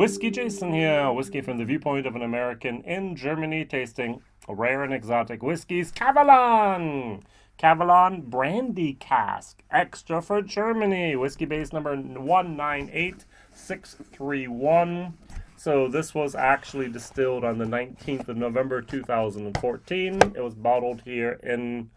WhiskyJason here, whiskey from the viewpoint of an American in Germany, tasting rare and exotic whiskeys. Kavalan! Kavalan Brandy Cask, extra for Germany. Whiskybase number 198631. So this was actually distilled on the 19th of November 2014. It was bottled here in,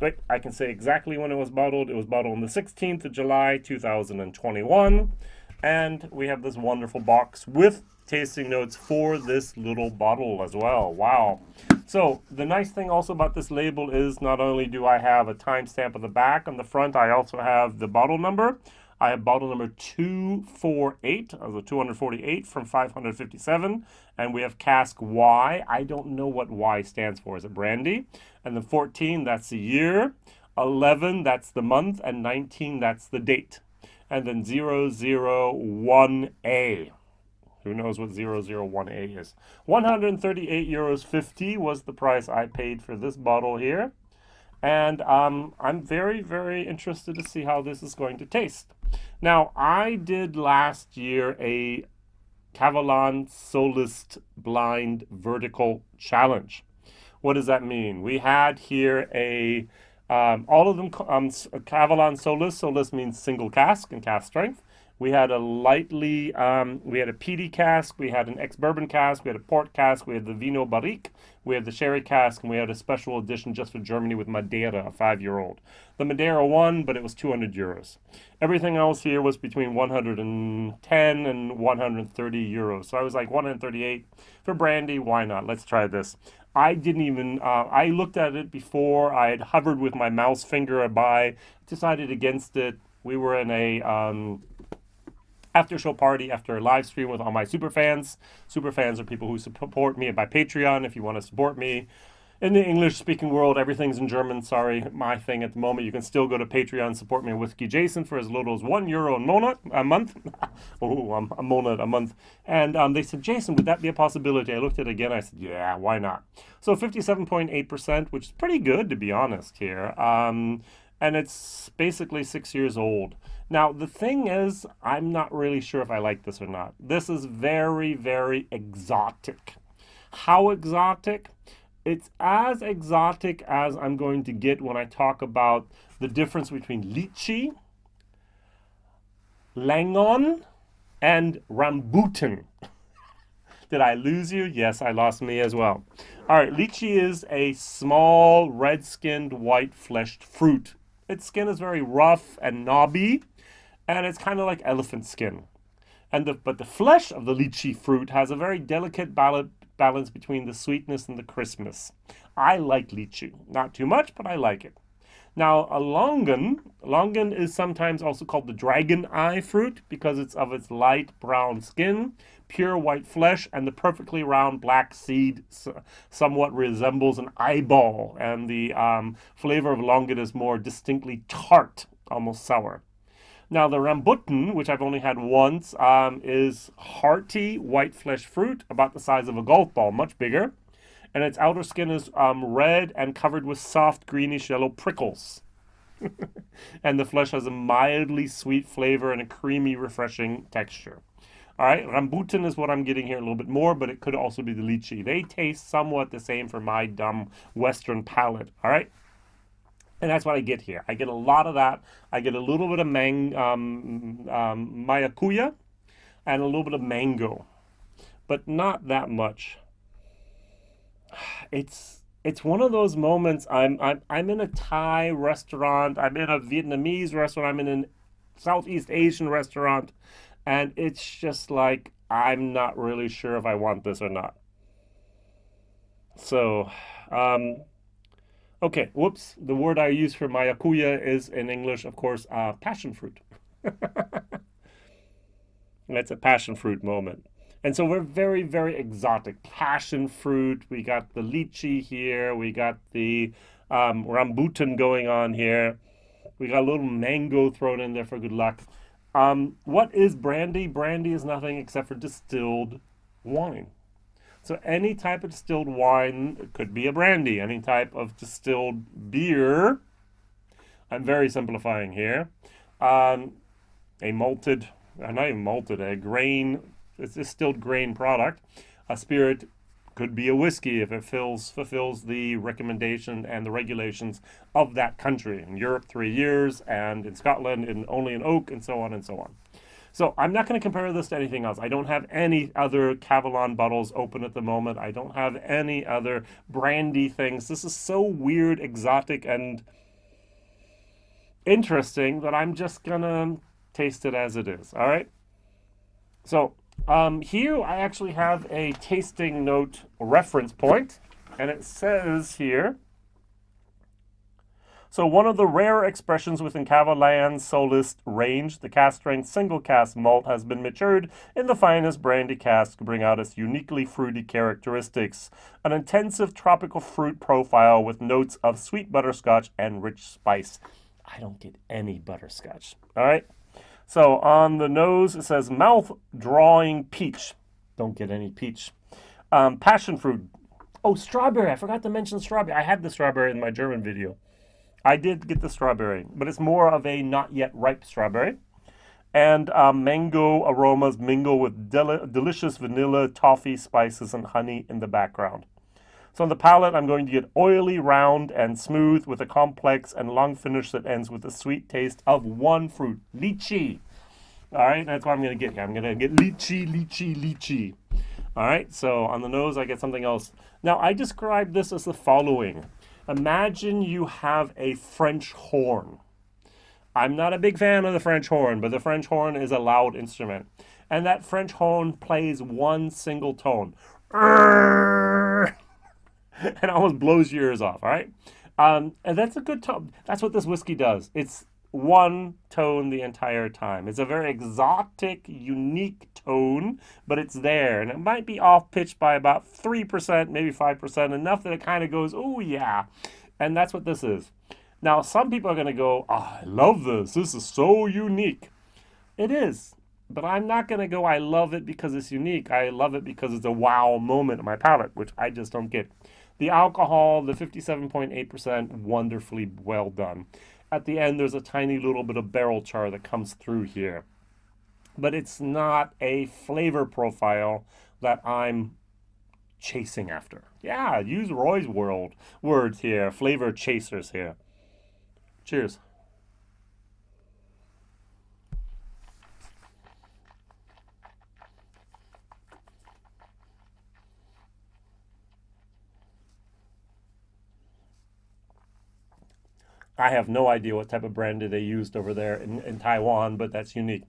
wait, I can say exactly when it was bottled. It was bottled on the 16th of July 2021. And we have this wonderful box with tasting notes for this little bottle as well. Wow. So the nice thing also about this label is not only do I have a timestamp on the back, on the front I also have the bottle number. I have bottle number 248, also 248 from 557. And we have cask Y. I don't know what Y stands for. Is it brandy? And then 14, that's the year. 11, that's the month. And 19, that's the date. And then 001A. Who knows what 001A is? 138 euros 50 was the price I paid for this bottle here. And I'm very, very interested to see how this is going to taste. Now, I did last year a Kavalan Solist Blind Vertical Challenge. What does that mean? We had here a all of them, Kavalan Solist. Solist means single cask and cask strength. We had a lightly, we had a peaty cask, we had an ex-bourbon cask, we had a port cask, we had the Vino Barrique, we had the sherry cask, and we had a special edition just for Germany with Madeira, a 5-year-old. The Madeira won, but it was 200 euros. Everything else here was between 110 and 130 euros. So I was like, 138 for brandy, why not? Let's try this. I didn't even, I looked at it before, I had hovered with my mouse finger by, decided against it. We were in a after show party after a live stream with all my super fans. Super fans are people who support me by Patreon. If you want to support me in the English speaking world, everything's in German. Sorry, my thing at the moment. You can still go to Patreon and support me with WhiskyJason for as little as €1 a month. Oh, a month. And they said, Jason, would that be a possibility? I looked at it again. I said, yeah, why not? So 57.8%, which is pretty good to be honest here. And it's basically 6 years old. Now, the thing is, I'm not really sure if I like this or not. This is very, very exotic. How exotic? It's as exotic as I'm going to get when I talk about the difference between lychee, langon, and rambutan. Did I lose you? Yes, I lost me as well. All right, lychee is a small, red-skinned, white-fleshed fruit. Its skin is very rough and knobby, and it's kind of like elephant skin. But the flesh of the lychee fruit has a very delicate balance between the sweetness and the crispness. I like lychee. Not too much, but I like it. Now, a longan is sometimes also called the dragon eye fruit because it's of its light brown skin, pure white flesh, and the perfectly round black seed somewhat resembles an eyeball. And the flavor of longan is more distinctly tart, almost sour. Now, the rambutan, which I've only had once, is hearty white flesh fruit about the size of a golf ball, much bigger. And its outer skin is red and covered with soft greenish yellow prickles. And the flesh has a mildly sweet flavor and a creamy, refreshing texture. All right, rambutan is what I'm getting here a little bit more, but it could also be the lychee. They taste somewhat the same for my dumb Western palate, all right? And that's what I get here. I get a lot of that. I get a little bit of maracuya and a little bit of mango, but not that much. It's one of those moments. I'm in a Thai restaurant. I'm in a Vietnamese restaurant. I'm in a Southeast Asian restaurant, and it's just like I'm not really sure if I want this or not. So, okay, whoops. The word I use for maracuya is in English, of course, passion fruit. That's a passion fruit moment. And so we're very, very exotic. Passion fruit. We got the lychee here. We got the rambutan going on here. We got a little mango thrown in there for good luck. What is brandy? Brandy is nothing except for distilled wine. So any type of distilled wine could be a brandy. Any type of distilled beer, I'm very simplifying here, a malted not even malted, a grain, it's a distilled grain product. A spirit could be a whiskey if it fulfills the recommendation and the regulations of that country. In Europe, 3 years, and in Scotland, only in oak, and so on and so on. So I'm not going to compare this to anything else. I don't have any other Kavalan bottles open at the moment. I don't have any other brandy things. This is so weird, exotic, and interesting that I'm just going to taste it as it is. All right? So here I actually have a tasting note reference point, and it says here, so one of the rare expressions within Kavalan Solist range, the cask strength single cask malt has been matured in the finest brandy cask to bring out its uniquely fruity characteristics. An intensive tropical fruit profile with notes of sweet butterscotch and rich spice. I don't get any butterscotch. All right. So on the nose, it says mouth-drawing peach. Don't get any peach. Passion fruit. Oh, strawberry. I forgot to mention strawberry. I had the strawberry in my German video. I did get the strawberry, but it's more of a not yet ripe strawberry. And mango aromas mingle with delicious vanilla, toffee, spices, and honey in the background. So on the palate, I'm going to get oily, round, and smooth with a complex and long finish that ends with a sweet taste of one fruit, lychee. All right, that's what I'm going to get here. I'm going to get lychee, lychee, lychee. All right, so on the nose, I get something else. Now, I describe this as the following. Imagine you have a French horn. I'm not a big fan of the French horn, but the French horn is a loud instrument. And that French horn plays one single tone. And almost blows your ears off, all right? And that's a good tone. That's what this whiskey does. It's one tone the entire time. It's a very exotic, unique tone, but it's there. And it might be off-pitched by about 3%, maybe 5%, enough that it kind of goes, oh, yeah. And that's what this is. Now, some people are going to go, oh, I love this. This is so unique. It is. But I'm not going to go, I love it because it's unique. I love it because it's a wow moment in my palate, which I just don't get. The alcohol, the 57.8%, wonderfully well done. At the end, there's a tiny little bit of barrel char that comes through here. But it's not a flavor profile that I'm chasing after. Yeah, use Roy's words here. Flavor chasers here. Cheers. I have no idea what type of brandy they used over there in Taiwan, but that's unique.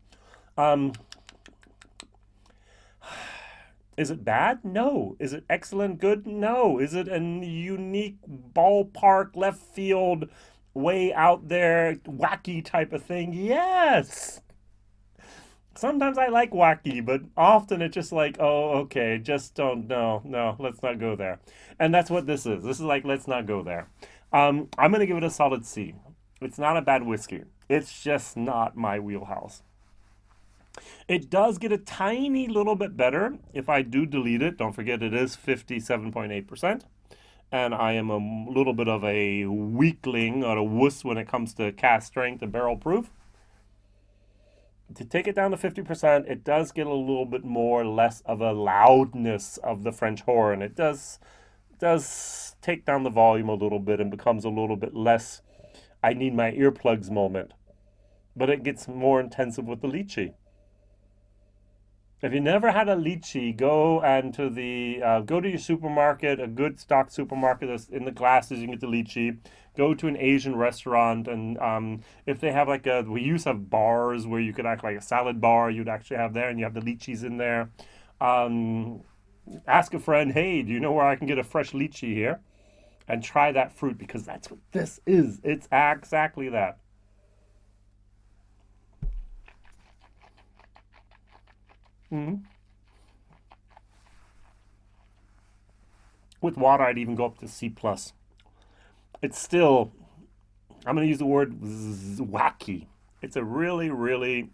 Is it bad? No. Is it excellent? Good? No. Is it a unique ballpark, left field, way out there, wacky type of thing? Yes. Sometimes I like wacky, but often it's just like, oh, okay, just don't, no, let's not go there. And that's what this is. This is like, let's not go there. I'm going to give it a solid C. It's not a bad whiskey. It's just not my wheelhouse. It does get a tiny little bit better if I do delete it. Don't forget it is 57.8%. And I am a little bit of a weakling or a wuss when it comes to cask strength and barrel proof. To take it down to 50%, it does get a little bit less of a loudness of the French horn. It does take down the volume a little bit and becomes a little bit less, I need my earplugs moment. But it gets more intensive with the lychee. If you never had a lychee, go to your supermarket, a good stock supermarket that's in the glasses, you can get the lychee. Go to an Asian restaurant, and if they have we used to have bars where you could act like a salad bar, you'd actually have there, and you have the lychees in there. Ask a friend, hey, do you know where I can get a fresh lychee here? And try that fruit, because that's what this is. It's exactly that. With water, I'd even go up to C+. It's still, I'm going to use the word wacky. It's a really, really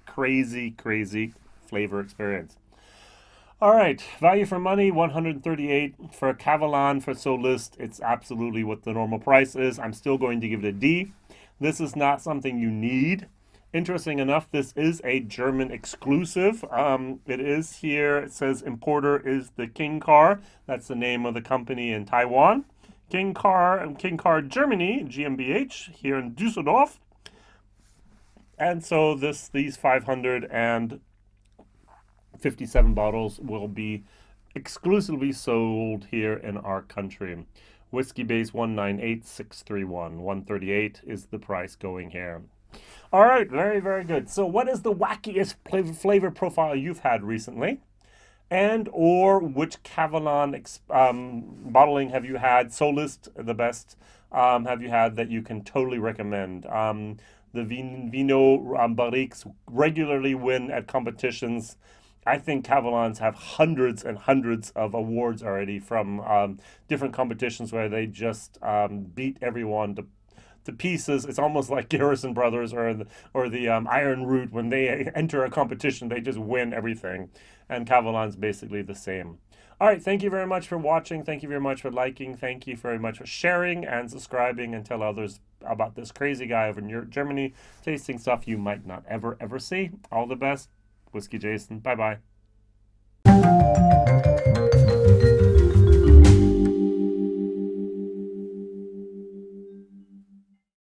crazy, crazy flavor experience. All right, value for money, $138 for Kavalan for Solist. It's absolutely what the normal price is. I'm still going to give it a D. This is not something you need. Interesting enough, this is a German exclusive. It is here, it says importer is the King Car. That's the name of the company in Taiwan. King Car Germany, GmbH, here in Düsseldorf. And so these 557 bottles will be exclusively sold here in our country. Whiskybase 198631. 138 is the price going here. All right, very, very good. So what is the wackiest flavor profile you've had recently? And or which Kavalan bottling have you had, Solist, the best, have you had that you can totally recommend? The Vino Barriques regularly win at competitions. I think Kavalans have hundreds and hundreds of awards already from different competitions where they just beat everyone to pieces. It's almost like Garrison Brothers or the Iron Root. When they enter a competition, they just win everything. And Kavalan's basically the same. All right, thank you very much for watching. Thank you very much for liking. Thank you very much for sharing and subscribing, and tell others about this crazy guy over in Germany tasting stuff you might not ever see. All the best. Whiskey Jason. Bye-bye.